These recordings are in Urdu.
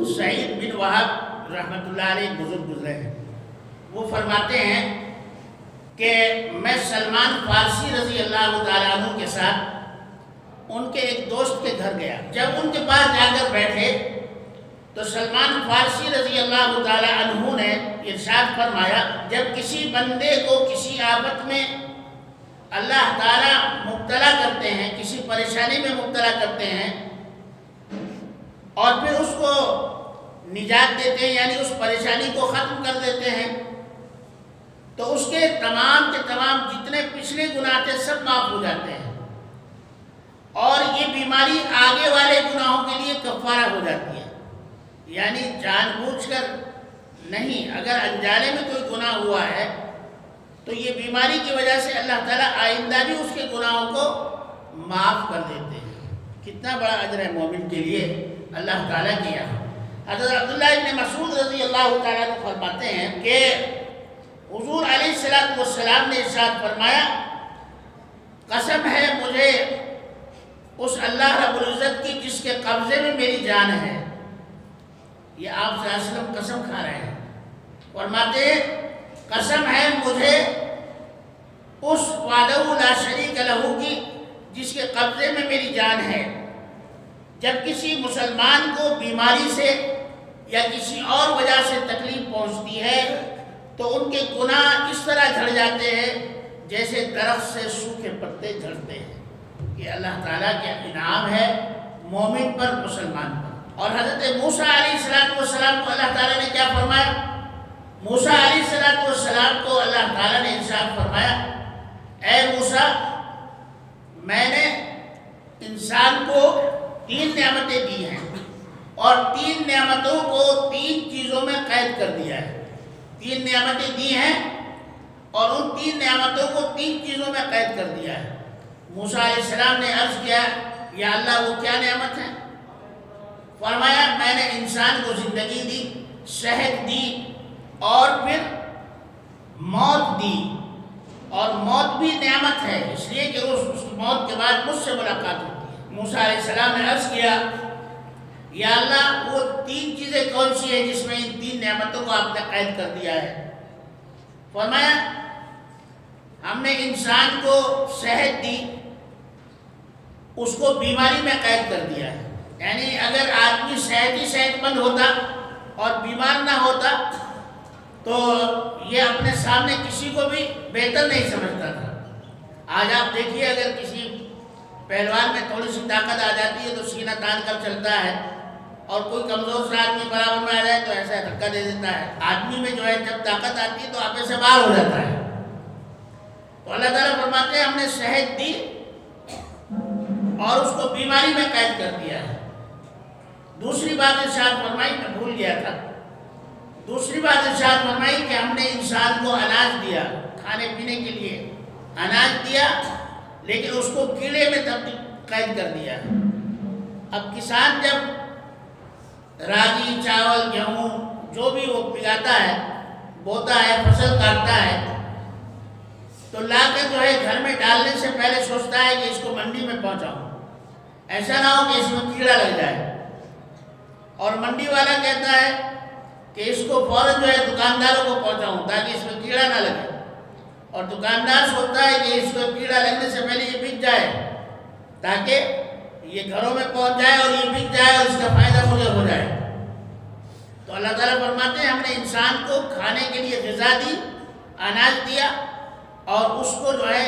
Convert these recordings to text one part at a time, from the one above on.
سعید بن وہب رحمۃ اللہ علیہ بزرگ گزرے ہیں، وہ فرماتے ہیں کہ میں سلمان فارسی رضی اللہ تعالیٰ عنہ کے ساتھ ان کے ایک دوست کے گھر گیا۔ جب ان کے پاس جا کر بیٹھے تو سلمان فارسی رضی اللہ تعالیٰ عنہ نے ارشاد فرمایا، جب کسی بندے کو کسی آفت میں اللہ تعالیٰ مبتلا کرتے ہیں، کسی پریشانی میں مبتلا کرتے ہیں اور پھر اس کو نجات دیتے ہیں، یعنی اس پریشانی کو ختم کر دیتے ہیں، تو اس کے تمام کے تمام جتنے پچھلے گناہ تھے سب معاف ہو جاتے ہیں، اور یہ بیماری آگے والے گناہوں کے لیے کفارہ ہو جاتی ہے۔ یعنی جان بوجھ کر نہیں، اگر انجانے میں کوئی گناہ ہوا ہے تو یہ بیماری کی وجہ سے اللہ تعالیٰ آئندہ بھی اس کے گناہوں کو معاف کر دیتے ہیں۔ کتنا بڑا اجر ہے مومن کے لیے اللہ تعالیٰ کے یہاں۔ حضرت عبداللہ ابن مسعود رضی اللہ تعالیٰ عنہ فرماتے ہیں کہ حضور علیہ السلام نے ارشاد فرمایا، قسم ہے مجھے اس اللہ رب العزت کی جس کے قبضے میں میری جان ہے۔ یہ آپ صلی اللہ علیہ وسلم قسم کھا رہے ہیں، فرماتے ہیں قسم ہے مجھے اس وحدہ لا شریک لہ کی جس کے قبضے میں میری جان ہے، جب کسی مسلمان کو بیماری سے یا کسی اور وجہ سے تکلیف پہنچتی ہے تو ان کے گناہ اس طرح جھڑ جاتے ہیں جیسے درخت سے سوکھے پتے جھڑتے ہیں۔ یہ اللہ تعالیٰ کا انعام ہے مومن پر، مسلمان پر۔ اور حضرت موسیٰ علیہ السلام کو اللہ تعالیٰ نے کیا فرمایا؟ موسیٰ علیہ السلام کو اللہ تعالیٰ نے ارشاد فرمایا، اے موسیٰ میں نے انسان کو 3 نعمتیں دی ہیں اور 3 نعمتوں کو 3 چیزوں میں قید کر دیا ہے۔ 3 نعمتیں دی ہیں اور ان 3 نعمتوں کو 3 چیزوں میں قید کر دیا ہے۔ موسیٰ علیہ السلام نے عرض کیا، یا اللہ وہ کیا نعمت ہے؟ فرمایا میں نے انسان کو زندگی دی، صحت دی اور پھر موت دی، اور موت بھی نعمت ہے اس لیے کہ اس موت کے بعد مجھ سے ملاقات ہوتی ہے۔ موسیٰ علیہ السلام نے عرض کیا، یا اللہ وہ 3 چیزیں کون سی ہیں جس میں ان 3 نعمتوں کو آپ نے قید کر دیا ہے؟ فرمایا ہم نے انسان کو صحت دی، اس کو بیماری میں قید کر دیا ہے۔ یعنی اگر آدمی صحت مند ہوتا اور بیمار نہ ہوتا تو یہ اپنے سامنے کسی کو بھی بہتر نہیں سمجھتا تھا۔ آج آپ دیکھیے اگر کسی پہلوان میں تھوڑی سی طاقت آ جاتی ہے تو سینہ تان کر چلتا ہے، اور کوئی کمزور سا آدمی برابر میں آ جائے تو ایسا دھکا دے دیتا ہے۔ آدمی میں جو ہے جب طاقت آتی ہے تو آپے سے باہر ہو جاتا ہے۔ تو اللہ تعالیٰ فرماتے ہیں ہم نے صحت دی اور اس کو بیماری میں قید کر دیا ہے۔ دوسری بات ارشاد فرمائی، میں بھول گیا تھا، دوسری بات ارشاد فرمائی کہ ہم نے انسان کو اناج دیا، کھانے پینے کے لیے اناج دیا، لیکن اس کو کیڑے میں قید کر دیا ہے۔ اب کسان جب راگی، چاول، گیہوں جو بھی وہ پگاتا ہے، بوتا ہے، فصل کاٹتا ہے، تو لا کے جو ہے گھر میں ڈالنے سے پہلے سوچتا ہے کہ اس کو منڈی میں پہنچاؤں، ایسا نہ ہو کہ اس میں کیڑا لگ جائے، اور منڈی والا کہتا ہے کہ اس کو فوراً جو ہے دکانداروں کو پہنچاؤں تاکہ اس میں کیڑا نہ لگے، اور دکاندار سوچتا ہے کہ اس کو کیڑا لگنے سے پہلے یہ بک جائے تاکہ یہ گھروں میں پہنچ جائے اور یہ بک جائے اور اس کا فائدہ مجھے ہو جائے۔ تو اللہ تعالیٰ فرماتے ہیں ہم نے انسان کو کھانے کے لیے غذا دی، اناج دیا، اور اس کو جو ہے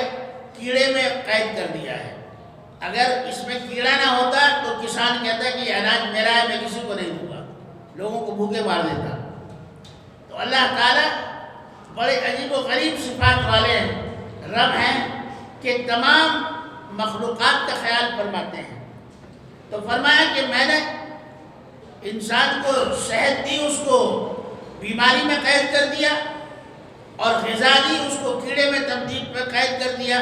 کیڑے میں قید کر دیا ہے۔ اگر اس میں کیڑا نہ ہوتا تو کسان کہتا ہے کہ یہ اناج میرا ہے، میں کسی کو نہیں دوں گا، لوگوں کو بھوکے مار دیتا۔ تو اللہ تعالیٰ بڑے عجیب و غریب صفات والے رب ہیں کہ تمام مخلوقات کا خیال فرماتے ہیں۔ تو فرمایا کہ میں نے انسان کو صحت دی، اس کو بیماری میں قید کر دیا، اور غذا دی، اس کو کیڑے میں تبدیل میں قید کر دیا،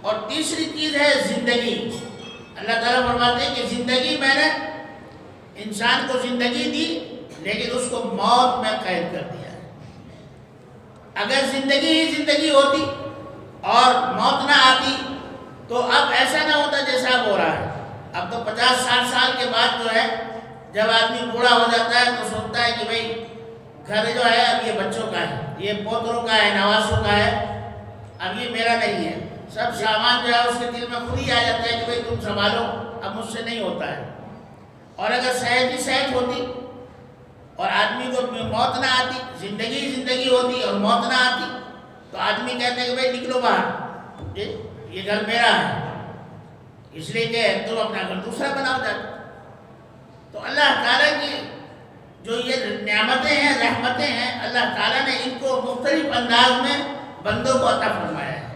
اور تیسری چیز ہے زندگی۔ اللہ تعالیٰ فرماتے ہیں کہ زندگی میں نے انسان کو زندگی دی لیکن اس کو موت میں قید کر دیا ہے۔ اگر زندگی ہی زندگی ہوتی اور موت نہ آتی تو اب ایسا نہ ہوتا جیسا اب ہو رہا ہے۔ اب تو 50-60 سال کے بعد جو ہے جب آدمی بوڑھا ہو جاتا ہے تو سوچتا ہے کہ بھئی گھر جو ہے اب یہ بچوں کا ہے، یہ پوتروں کا ہے، نواسوں کا ہے، اب یہ میرا نہیں ہے، سب سامان جو ہے اس کے دل میں خود ہی آ جاتا ہے کہ بھئی تم سنبھالو، اب مجھ سے نہیں ہوتا ہے۔ اور اگر صحت ہی صحت ہوتی اور آدمی کو موت نہ آتی، زندگی ہوتی اور موت نہ آتی، تو آدمی کہتے ہیں کہ بھئی نکلو باہر، یہ گھر میرا ہے، اس لیے کہ تم اپنا گھر دوسرا بناؤ جاتا۔ تو اللہ تعالیٰ کی جو یہ نعمتیں ہیں، رحمتیں ہیں، اللہ تعالیٰ نے ان کو مختلف انداز میں بندوں کو عطا فرمایا ہے۔